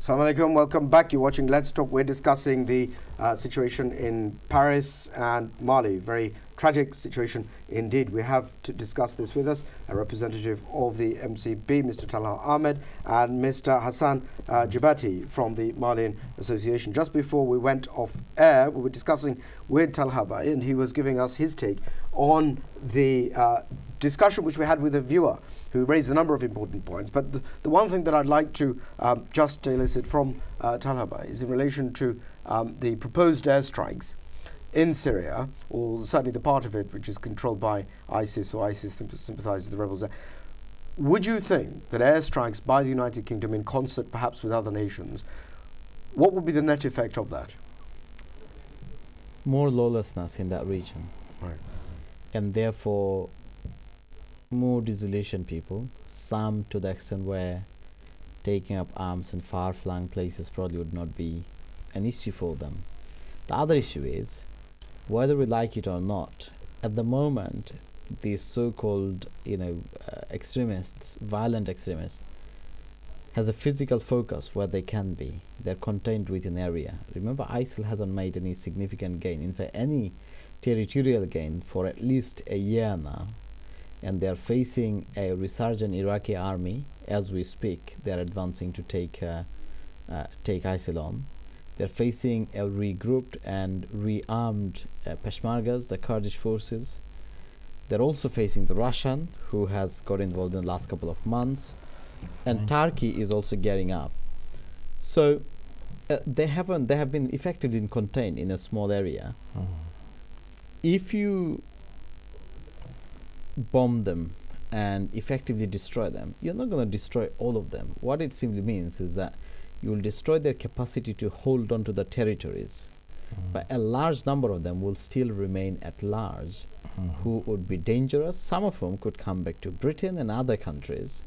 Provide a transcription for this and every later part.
Assalamu alaikum, welcome back. You're watching Let's Talk. We're discussing the situation in Paris and Mali. Very tragic situation indeed. We have to discuss this with us, a representative of the MCB, Mr. Talha Ahmed, and Mr. Hassan Jibati from the Malian Association. Just before we went off air, we were discussing with Talha Bhai, and he was giving us his take on the discussion which we had with a viewer who raised a number of important points. But the one thing that I'd like to just elicit from Talha Bhai is in relation to the proposed airstrikes in Syria, or certainly the part of it which is controlled by ISIS, or ISIS sympathizes with the rebels there. Would you think that airstrikes by the United Kingdom in concert perhaps with other nations, what would be the net effect of that? More lawlessness in that region. Right. And therefore more desolation people, some to the extent where taking up arms in far-flung places probably would not be an issue for them. The other issue is, whether we like it or not, at the moment these so-called extremists, violent extremists, has a physical focus where they can be. They're contained within area. Remember, ISIL hasn't made any significant gain, in fact any territorial gain, for at least a year now, and they're facing a resurgent Iraqi army as we speak. They're advancing to take ISIL on. They're facing a regrouped and rearmed Peshmergas, the Kurdish forces. They're also facing the Russian, who has got involved in the last couple of months, and Turkey is also gearing up. So they have been effectively contained in a small area. If you bomb them and effectively destroy them, you're not going to destroy all of them. What it simply means is that you will destroy their capacity to hold on to the territories, but a large number of them will still remain at large, who would be dangerous. Some of whom could come back to Britain and other countries,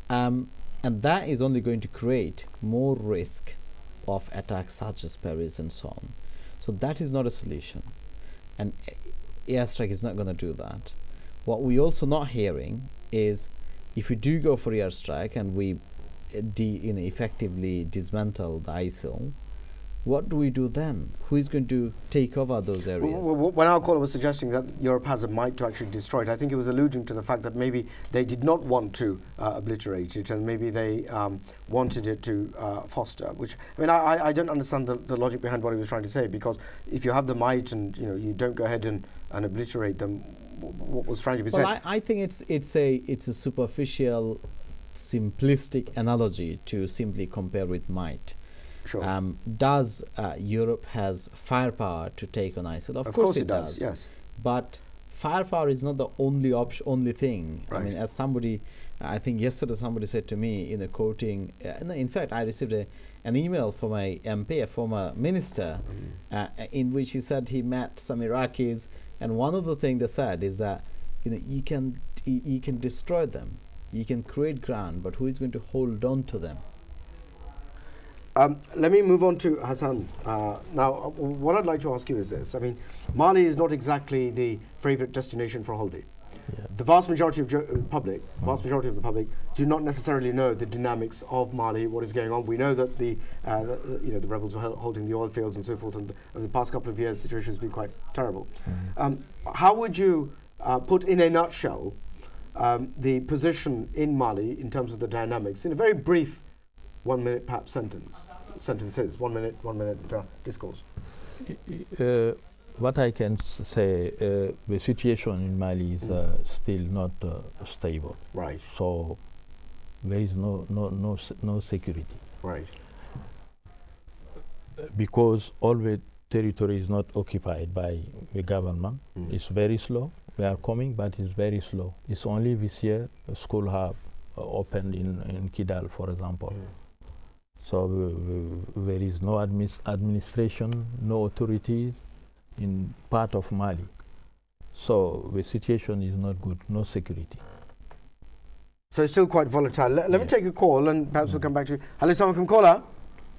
and that is only going to create more risk of attacks such as Paris and so on. So that is not a solution, and airstrike is not going to do that. What we also not hearing is, if we do go for airstrike and we effectively dismantle the ISIL, what do we do then? Who is going to take over those areas? When our caller was suggesting that Europe has a might to actually destroy it, I think it was alluding to the fact that maybe they did not want to obliterate it, and maybe they wanted it to foster. Which, I mean, I don't understand the logic behind what he was trying to say, because if you have the might and you don't go ahead and obliterate them, what was trying to be said? Well, I think it's a superficial, simplistic analogy to simply compare with might. Sure. Does Europe has firepower to take on ISIL? Of course it does. Yes. But firepower is not the only thing. Right. I mean, as somebody, I think yesterday somebody said to me, quoting, in fact, I received an email from a MP, a former minister, in which he said he met some Iraqis, and one of the things they said is that you can destroy them, you can create ground, but who is going to hold on to them? Let me move on to Hassan. Now, what I'd like to ask you is this. I mean, Mali is not exactly the favorite destination for holiday. Yeah. The vast majority of the public do not necessarily know the dynamics of Mali, what is going on. We know that the rebels are holding the oil fields and so forth, and over the past couple of years, the situation has been quite terrible. How would you put in a nutshell the position in Mali in terms of the dynamics in a very brief 1 minute perhaps sentences, 1 minute discourse? What I can say, the situation in Mali is still not stable. Right. So there is no security. Right. Because all the territory is not occupied by the government. It's very slow. We are coming, but it's very slow. It's only this year a school have opened in Kidal, for example. So there is no administration, no authorities in part of Mali. So the situation is not good, no security. So it's still quite volatile. Let me take a call and perhaps we'll come back to you. Hello, Assalamualaikum caller.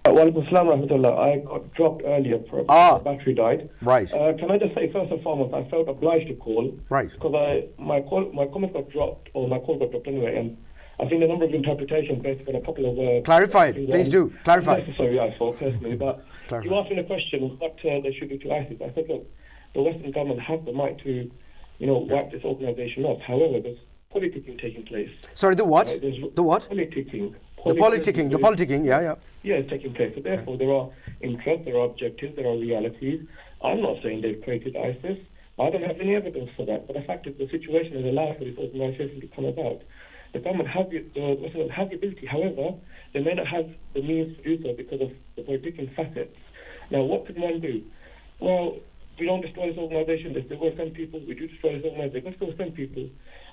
Walaikum salam rahmatullah. I got dropped earlier because the battery died. Right. Can I just say first and foremost, I felt obliged to call. Right. Because my comment got dropped, or my call got dropped anyway, and I've seen a number of interpretations based on a couple of... Clarify it, please do. Clarify. Necessary, I thought, personally, but Clarify. you asked me the question, what they should do to ISIS. I said, look, the Western government has the right to, wipe this organisation off. However, there's politicking taking place. Sorry, the what? Right? The what? Politicking. The politicking, yeah. Yeah, it's taking place. So therefore, there are interests, there are objectives, there are realities. I'm not saying they've created ISIS. I don't have any evidence for that. But the fact is, the situation has allowed for this organisation to come about. The government have the ability. However, they may not have the means to do so because of the political facets. Now, what could one do? Well, we don't destroy this organisation. If they will send people, we do destroy this organisation. Let's go send people.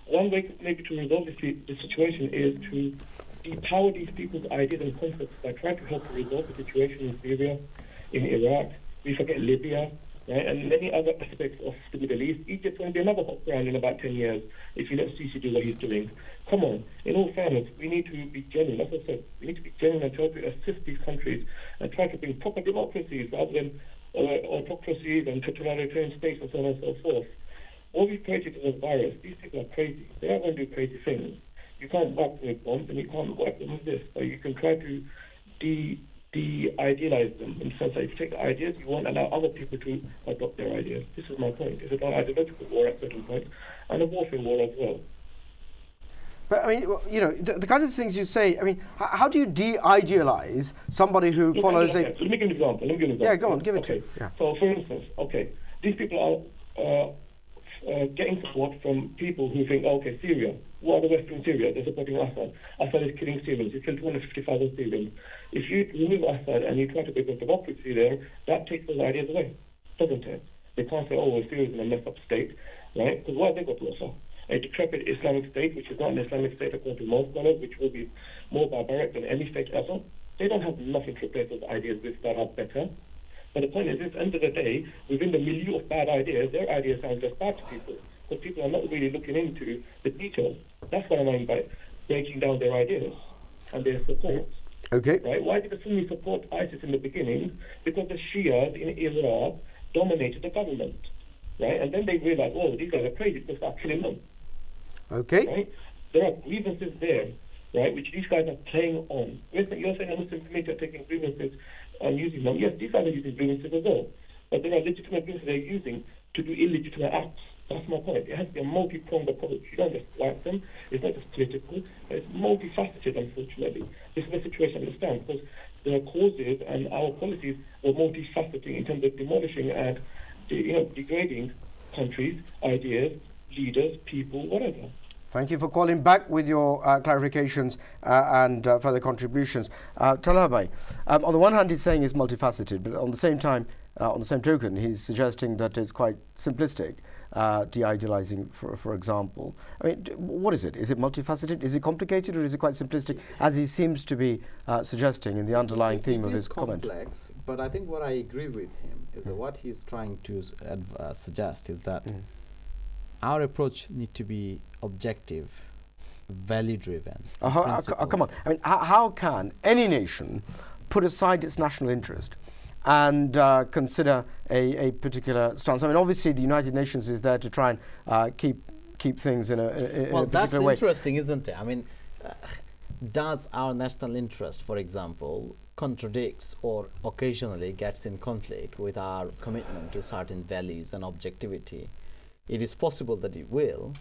One way maybe to resolve this situation is to depower these people's ideas and concepts by trying to help resolve the situation in Syria, in Iraq. We forget Libya, right, and many other aspects of the Middle East. Egypt's going to be another hot ground in about 10 years if you let Sisi do what he's doing. Come on, in all fairness, we need to be genuine. As I said, we need to be genuine and try to assist these countries and try to bring proper democracies rather than autocracies and totalitarian states and so on and so forth. What we've created is a virus. These people are crazy. They are going to do crazy things. You can't wipe them with bombs and you can't wipe them with this. But you can try to de-idealize them in the sense that if you take the ideas, you won't allow other people to adopt their ideas. This is my point. It's an ideological war at certain points and a warfare war as well. But I mean, the kind of things you say, I mean, how do you de-idealize somebody who follows a... Let me give you an example. Yeah, go on, give it to me. Yeah. So, for instance, these people are getting support from people who think, Syria, what are the Western Syria? They're supporting Assad. Assad is killing Syrians. He killed 250,000 Syrians. If you remove Assad and you try to build a democracy there, that takes those ideas away, doesn't it? They can't say, Syria is in a messed up state, right? Because what have they got to offer? A decrepit Islamic State, which is not an Islamic state according to most scholars, which will be more barbaric than any state ever. They don't have nothing to replace those ideas with that are better. But the point is, at the end of the day, within the milieu of bad ideas, their ideas sound just bad to people. Because people are not really looking into the details. That's what I mean by breaking down their ideas and their support. Okay. Right? Why did the Sunnis support ISIS in the beginning? Because the Shias in Iraq dominated the government. Right? And then they realized, these guys are crazy, let's start killing them. Okay. Right? There are grievances there, right, which these guys are playing on. You're saying a Muslim community are taking grievances and using them. Yes, these guys are using grievances as well. But there are legitimate grievances they're using to do illegitimate acts. That's my point. It has to be a multi-pronged approach. You don't just wipe them. It's not just political. It's multifaceted, unfortunately. This is the situation I understand, because the causes and our policies were multifaceted in terms of demolishing and degrading countries, ideas, leaders, people, whatever. Thank you for calling back with your clarifications and further contributions. Talha Bhai, on the one hand he's saying it's multifaceted, but on the same time, on the same token, he's suggesting that it's quite simplistic, de-idealizing, for example. I mean, what is it? Is it multifaceted? Is it complicated, or is it quite simplistic, as he seems to be suggesting in the underlying theme of his comment? It is complex, but I think what I agree with him is that what he's trying to suggest is that our approach needs to be objective, value-driven. Come on. I mean, how can any nation put aside its national interest and consider a particular stance? I mean, obviously, the United Nations is there to try and keep things in a particular way. Well, that's interesting, isn't it? I mean, does our national interest, for example, contradicts or occasionally gets in conflict with our commitment to certain values and objectivity? It is possible that it will,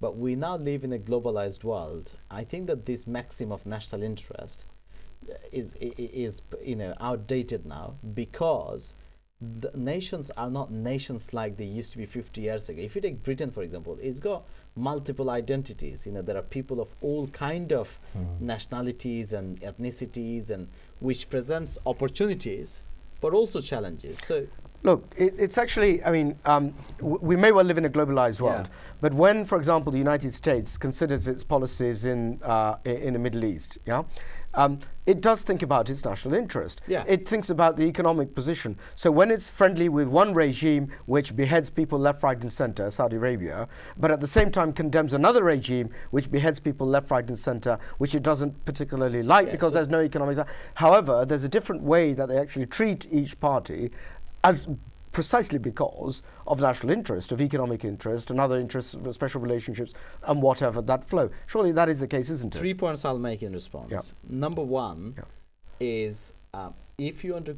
but we now live in a globalized world. I think that this maxim of national interest is outdated now, because the nations are not nations like they used to be 50 years ago. If you take Britain, for example, it's got multiple identities. There are people of all kind of nationalities and ethnicities, and which presents opportunities, but also challenges. So. Look, it's actually, I mean, we may well live in a globalized world, but when, for example, the United States considers its policies in the Middle East, it does think about its national interest. Yeah. It thinks about the economic position. So when it's friendly with one regime which beheads people left, right, and center, Saudi Arabia, but at the same time condemns another regime which beheads people left, right, and center, which it doesn't particularly like because there's no economic. However, there's a different way that they actually treat each party as precisely because of national interest, of economic interest, and other interests, special relationships, and whatever that flow. Surely that is the case, isn't it? 3 points I'll make in response. Yeah. Number one Yeah. is if you want to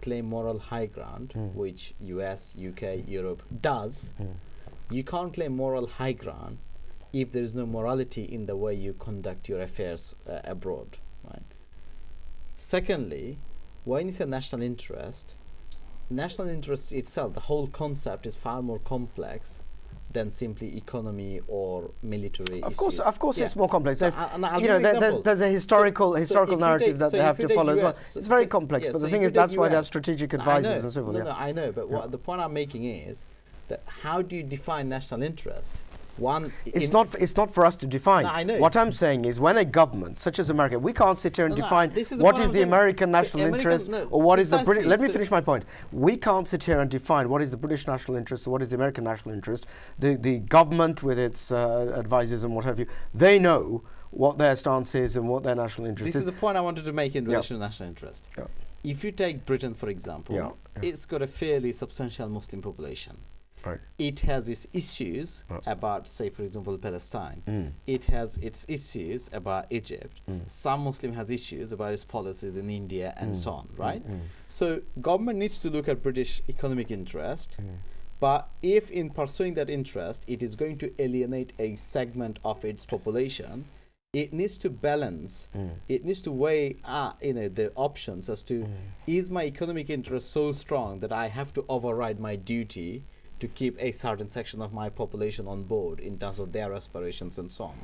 claim moral high ground, which US, UK, Europe does, you can't claim moral high ground if there is no morality in the way you conduct your affairs abroad. Right? Secondly, when you say national interest itself, the whole concept is far more complex than simply economy or military Of issues. course, Yeah. it's more complex. So There's, I'll you give know, an example. there's a historical if you narrative take- that so they if have you to follow take as well. US It's very so- complex, yeah, but so the if thing you is take that's why they have US strategic I advisors know. and so forth. No, Yeah. no, I know, but what the point I'm making is that how do you define national interest? One, It's not for us to define. No, I know. What I'm saying is when a government such as America, we can't sit here and No, no, define this is the what point is I'm the saying. American So national American- interest no, or what is the British. precisely. Let me So- finish my point. We can't sit here and define what is the British national interest or what is the American national interest. The government with its advisors and what have you, they know what their stance is and what their national interest this is. is the point I wanted to make in Yeah. relation to national interest. Yeah. If you take Britain, for example, Yeah, yeah. it's got a fairly substantial Muslim population. Right. It has its issues Yeah. about, say, for example, Palestine. Mm. It has its issues about Egypt. Mm. Some Muslim has issues about its policies in India and so on, right? Mm. So government needs to look at British economic interest, Mm. but if in pursuing that interest, it is going to alienate a segment of its population, it needs to balance, it needs to weigh the options as to, is my economic interest so strong that I have to override my duty to keep a certain section of my population on board in terms of their aspirations and so on.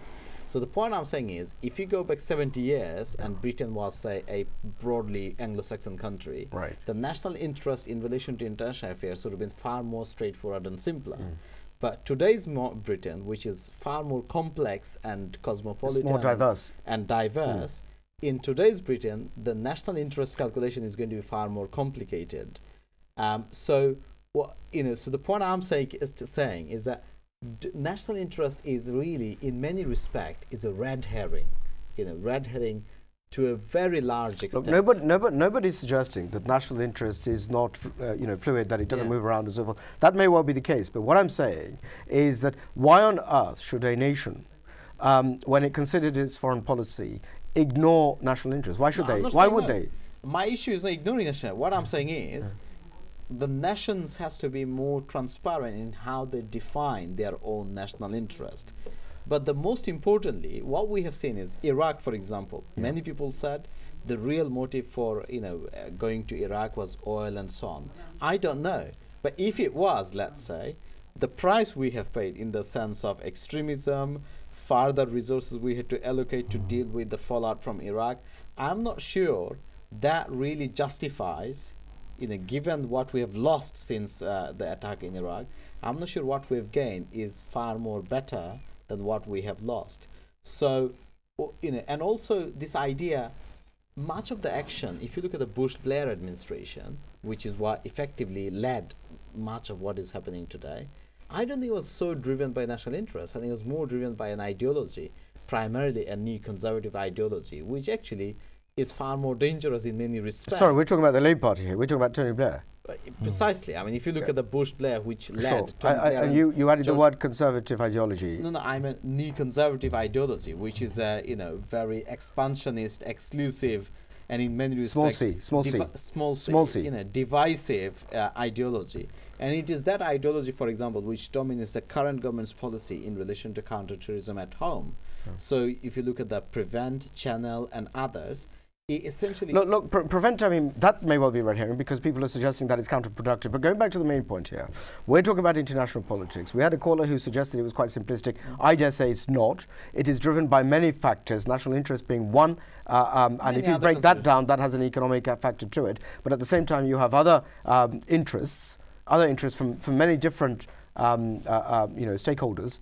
So the point I'm saying is, if you go back 70 years and Britain was, say, a broadly Anglo-Saxon country, Right. the national interest in relation to international affairs would have been far more straightforward and simpler. But today's Britain, which is far more complex and cosmopolitan, It's more diverse. and diverse, in today's Britain, the national interest calculation is going to be far more complicated. So the point I'm saying is that national interest is really, in many respects, is a red herring. Red herring to a very large extent. Look, nobody's suggesting that national interest is not, fluid, that it doesn't move around and so forth. That may well be the case, but what I'm saying is that why on earth should a nation, when it considered its foreign policy, ignore national interest? Why should they? Why would they? My issue is not ignoring national. What I'm saying is, the nations has to be more transparent in how they define their own national interest. But the most importantly, what we have seen is Iraq, for example. Many people said the real motive for going to Iraq was oil and so on. I don't know, but if it was, let's say, the price we have paid in the sense of extremism, further resources we had to allocate to deal with the fallout from Iraq, I'm not sure that really justifies, given what we have lost since the attack in Iraq, I'm not sure what we've gained is far more better than what we have lost. So, and also this idea, much of the action, if you look at the Bush-Blair administration, which is what effectively led much of what is happening today, I don't think it was so driven by national interest. I think it was more driven by an ideology, primarily a neoconservative ideology, which actually is far more dangerous in many respects. Sorry, we're talking about the Labour Party here. We're talking about Tony Blair. Precisely. I mean, if you look at the Bush-Blair, which led Sure. Tony Blair And you added the George- word conservative ideology. No, I mean neoconservative ideology, which is a very expansionist, exclusive, and in many respects Small c. divisive ideology. And it is that ideology, for example, which dominates the current government's policy in relation to counterterrorism at home. So if you look at the Prevent, Channel, and others, it essentially Look, prevent, I mean, that may well be red herring because people are suggesting that it's counterproductive. But going back to the main point here, we're talking about international politics. We had a caller who suggested it was quite simplistic. I dare say it's not. It is driven by many factors, national interest being one. And if you break that down, that has an economic factor to it. But at the same time, you have other interests from many different stakeholders.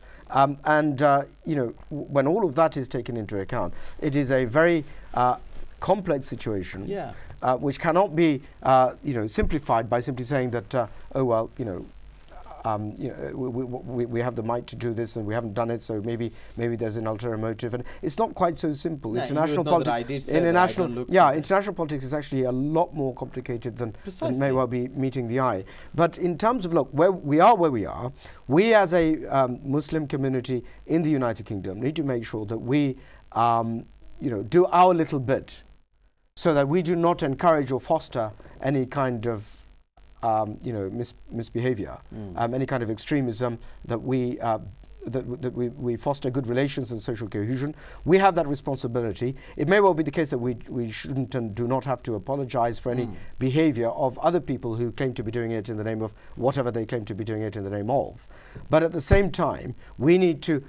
When all of that is taken into account, it is a very complex situation, which cannot be, simplified by simply saying that, we have the might to do this and we haven't done it, so maybe there's an ulterior motive. And it's not quite so simple. No, international politics, international politics is actually a lot more complicated than may well be meeting the eye. But in terms of, look, where we are, we as a Muslim community in the United Kingdom need to make sure that we do our little bit, so that we do not encourage or foster any kind of misbehavior, any kind of extremism, that we foster good relations and social cohesion. We have that responsibility. It may well be the case that we shouldn't and do not have to apologize for any behavior of other people who claim to be doing it in the name of whatever they claim to be doing it in the name of. But at the same time, we need to,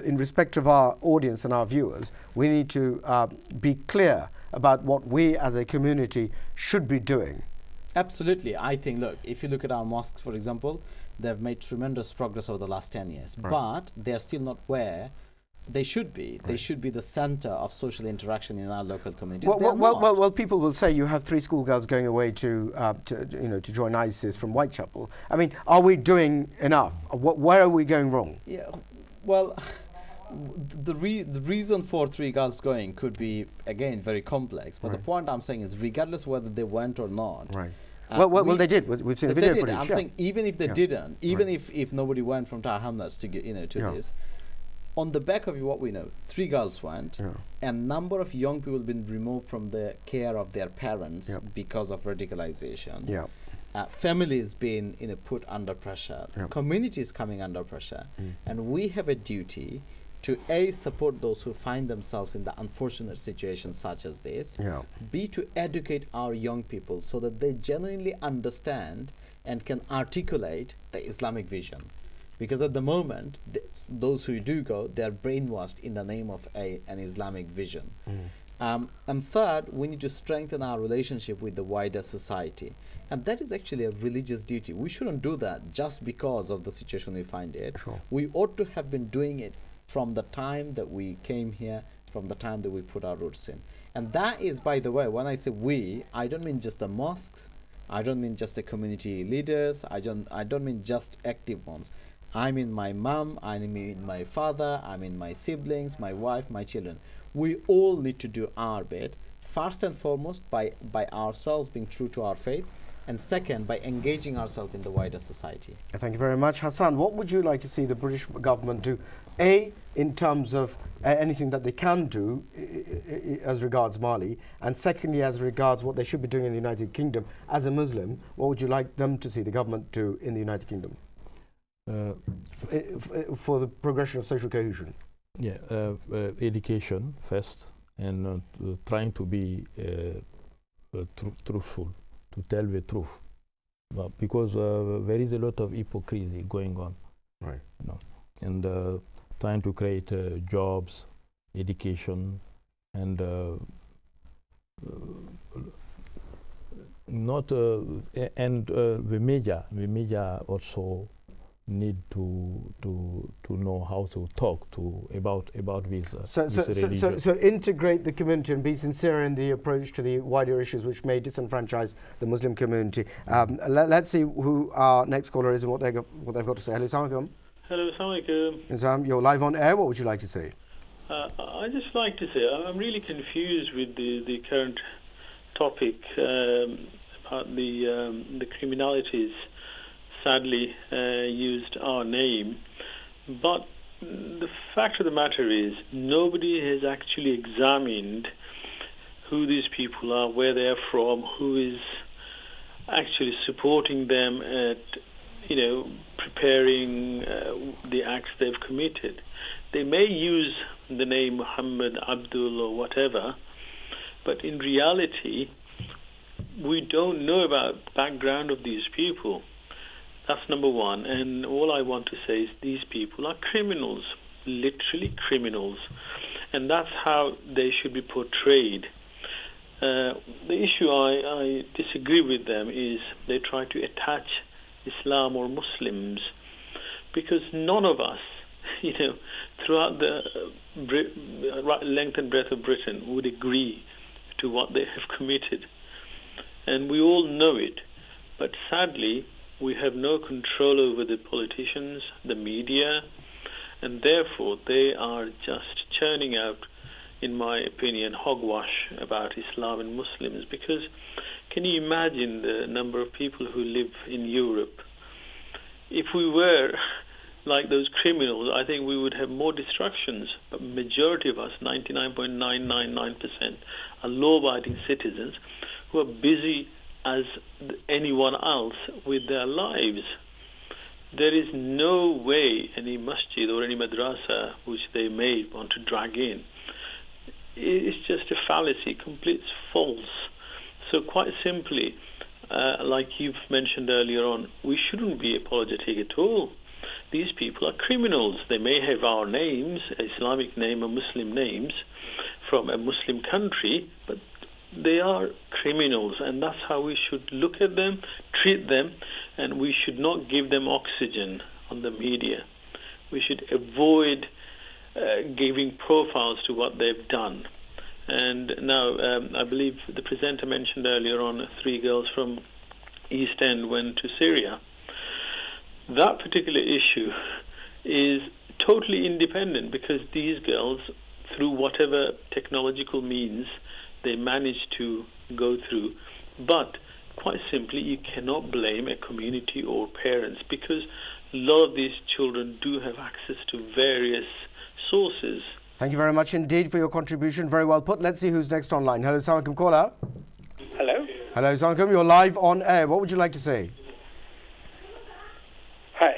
in respect of our audience and our viewers, we need to be clear about what we as a community should be doing. Absolutely. I think, look, if you look at our mosques, for example, they've made tremendous progress over the last 10 years, but they're still not where they should be. They should be the center of social interaction in our local communities. Well, people will say you have 3 schoolgirls going away to join ISIS from Whitechapel. I mean, are we doing enough? Where are we going wrong? Yeah, well, the reason for 3 girls going could be, again, very complex. But the point I'm saying is, regardless whether they went or not. Right. Well, they did. We've seen the video footage. I'm saying even if they didn't, even if nobody went from Tower Hamlets to this, on the back of what we know, 3 girls went, and number of young people been removed from the care of their parents because of radicalization. Yeah. Families being put under pressure, communities coming under pressure, and we have a duty to A, support those who find themselves in the unfortunate situations such as this, B, to educate our young people so that they genuinely understand and can articulate the Islamic vision. Because at the moment, those who do go, they are brainwashed in the name of an Islamic vision. And third, we need to strengthen our relationship with the wider society. And that is actually a religious duty. We shouldn't do that just because of the situation we find it. Sure. We ought to have been doing it from the time that we came here, from the time that we put our roots in. And that is, by the way, when I say we, I don't mean just the mosques, I don't mean just the community leaders, I don't mean just active ones. I mean my mom, I mean my father, I mean my siblings, my wife, my children. We all need to do our bit, first and foremost by ourselves being true to our faith, and second, by engaging ourselves in the wider society. Thank you very much. Hassan, what would you like to see the British government do, A, in terms of anything that they can do as regards Mali, and secondly, as regards what they should be doing in the United Kingdom? As a Muslim, what would you like them to see the government do in the United Kingdom for the progression of social cohesion? Yeah, education first, and trying to be truthful, to tell the truth, because there is a lot of hypocrisy going on, right? And trying to create jobs, education, and the media also need to know how to talk about this. So integrate the community and be sincere in the approach to the wider issues which may disenfranchise the Muslim community. Let's see who our next caller is and what they've got to say. Hello, Assalamualaikum. Hello, Assalamualaikum. You're live on air. What would you like to say? I just like to say I'm really confused with the current topic about the criminalities. Sadly used our name, but the fact of the matter is nobody has actually examined who these people are, where they are from, who is actually supporting them at preparing the acts they've committed. They may use the name Muhammad, Abdul or whatever, but in reality we don't know about the background of these people. That's number one. And all I want to say is these people are criminals, literally criminals. And that's how they should be portrayed. The issue I disagree with them is they try to attach Islam or Muslims, because none of us, throughout the length and breadth of Britain would agree to what they have committed. And we all know it. But sadly, We have no control over the politicians, the media, and therefore they are just churning out, in my opinion, hogwash about Islam and Muslims. Because can you imagine the number of people who live in Europe? If we were like those criminals, I think we would have more destructions. But majority of us, 99.999%, are law-abiding citizens who are busy as anyone else with their lives. There is no way any masjid or any madrasa which they may want to drag in. It's just a fallacy, complete false. So quite simply, like you've mentioned earlier on, we shouldn't be apologetic at all. These people are criminals. They may have our names, Islamic name or Muslim names, from a Muslim country, but they are criminals, and that's how we should look at them, treat them, and we should not give them oxygen on the media. We should avoid giving profiles to what they've done. And now, I believe the presenter mentioned earlier on 3 girls from East End went to Syria. That particular issue is totally independent, because these girls, through whatever technological means they managed to go through, but quite simply you cannot blame a community or parents, because a lot of these children do have access to various sources. Thank you very much indeed for your contribution. Very well put. Let's see who's next online. Hello, Assalamu alaikum, caller. Hello. Hello, Assalamu alaikum. You're live on air. What would you like to say? Hi.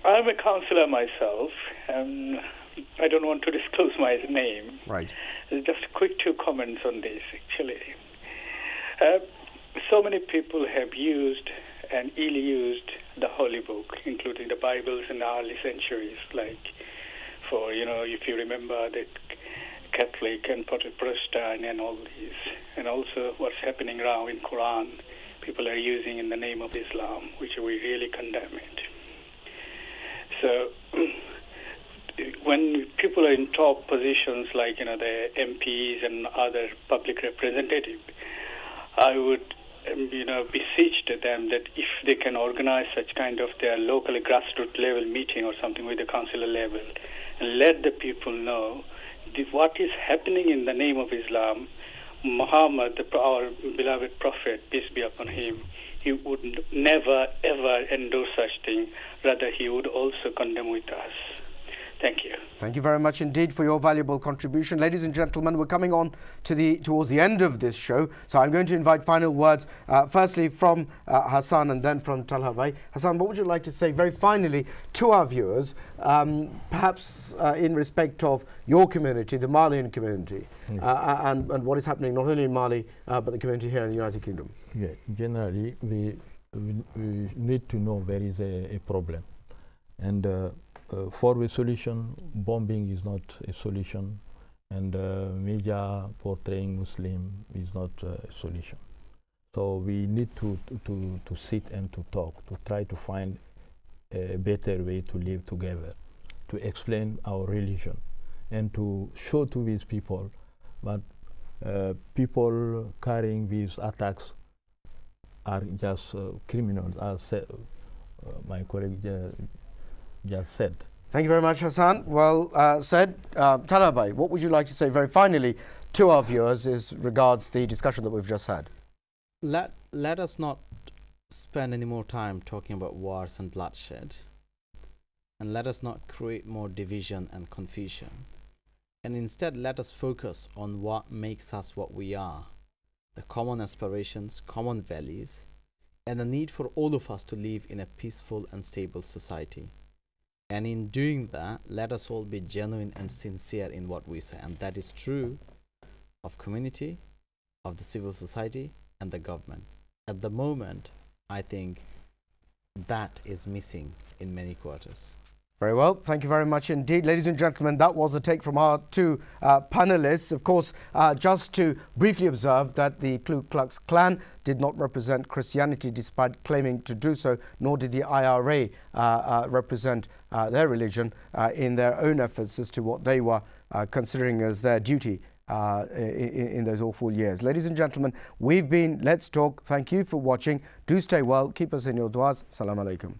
I'm a counsellor myself. I don't want to disclose my name. Right. Just quick 2 comments on this, actually. So many people have used and ill-used the Holy Book, including the Bibles in the early centuries, like for, if you remember the Catholic and Protestant and all these, and also what's happening now in Quran, people are using in the name of Islam, which we really condemn it. So when people are in top positions like the MPs and other public representatives, I would beseech to them that if they can organize such kind of their local grassroots level meeting or something with the councillor level, and let the people know what is happening in the name of Islam. Muhammad, our beloved Prophet, peace be upon him, he would never ever endorse such thing. Rather, he would also condemn with us. Thank you. Thank you very much indeed for your valuable contribution. Ladies and gentlemen, we're coming on to towards the end of this show, so I'm going to invite final words, firstly from Hassan and then from Talha Bhai. Hassan, what would you like to say very finally to our viewers, perhaps in respect of your community, the Malian community, and what is happening not only in Mali, but the community here in the United Kingdom? Yeah, generally, we need to know there is a problem. And for a solution, bombing is not a solution, and media portraying Muslim is not a solution. So we need to sit and to talk, to try to find a better way to live together, to explain our religion, and to show to these people that people carrying these attacks are just criminals, as my colleague just said. Thank you very much, Hassan. Well said. Talha Bhai, what would you like to say very finally to our viewers as regards the discussion that we've just had? Let us not spend any more time talking about wars and bloodshed, and let us not create more division and confusion, and instead let us focus on what makes us what we are, the common aspirations, common values, and the need for all of us to live in a peaceful and stable society. And in doing that, let us all be genuine and sincere in what we say. And that is true of community, of the civil society, and the government. At the moment, I think that is missing in many quarters. Very well. Thank you very much indeed. Ladies and gentlemen, that was a take from our 2 panelists. Of course, just to briefly observe that the Ku Klux Klan did not represent Christianity despite claiming to do so, nor did the IRA represent their religion in their own efforts as to what they were considering as their duty in those awful years. Ladies and gentlemen, we've been Let's Talk. Thank you for watching. Do stay well. Keep us in your du'as. Assalamu alaikum.